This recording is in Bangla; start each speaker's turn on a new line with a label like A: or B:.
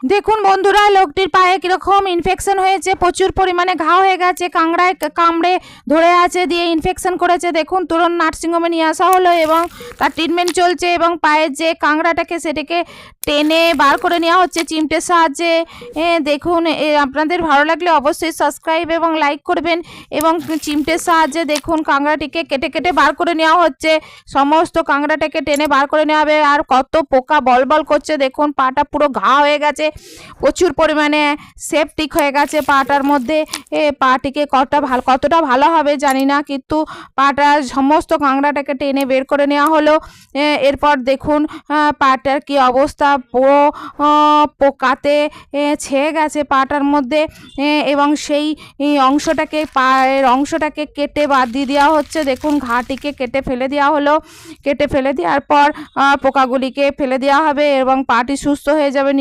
A: দেখুন বন্ধুরা, লোকটির পায়ে কিরকম ইনফেকশন হয়েছে, প্রচুর পরিমাণে ঘা হয়ে গেছে, কামড়ায় কামড়ে ধরে আছে, দিয়ে ইনফেকশন করেছে। দেখুন তুরন্ত নার্সিংহোমে নিয়ে আসা হলো এবং তার ট্রিটমেন্ট চলছে এবং পায়ের যে কাংড়াটাকে সেটাকে টেনে বার করে নেওয়া হচ্ছে চিমটের সাহায্যে। দেখুন আপনাদের ভালো লাগলে অবশ্যই সাবস্ক্রাইব এবং লাইক করবেন এবং চিমটের সাহায্যে দেখুন কাংড়াটিকে কেটে কেটে বার করে নেওয়া হচ্ছে। সমস্ত কাংড়াটাকে টেনে বার করে নেওয়া হবে। আর কত পোকা বল বল করছে, দেখুন পাটা পুরো ঘা হয়ে গেছে, প্রচুর পরিমাণে সেপটিক হয়ে গেছে পাটার মধ্যে। পাটিকে কতটা ভালো হবে জানি না, কিন্তু পাটা সমস্ত কাংড়াটাকে টেনে বের করে নেওয়া হলো। এরপর দেখুন পাটার কি অবস্থা, পুরো পোকাতে ছেয়ে গেছে পাটার মধ্যে এবং সেই পায়ের অংশটাকে কেটে বাদ দিয়ে দেওয়া হচ্ছে। দেখুন ঘাটিকে কেটে ফেলে দেওয়া হলো। কেটে ফেলে দেওয়ার পর পোকাগুলিকে ফেলে দেওয়া হবে এবং পাটি সুস্থ হয়ে যাবে।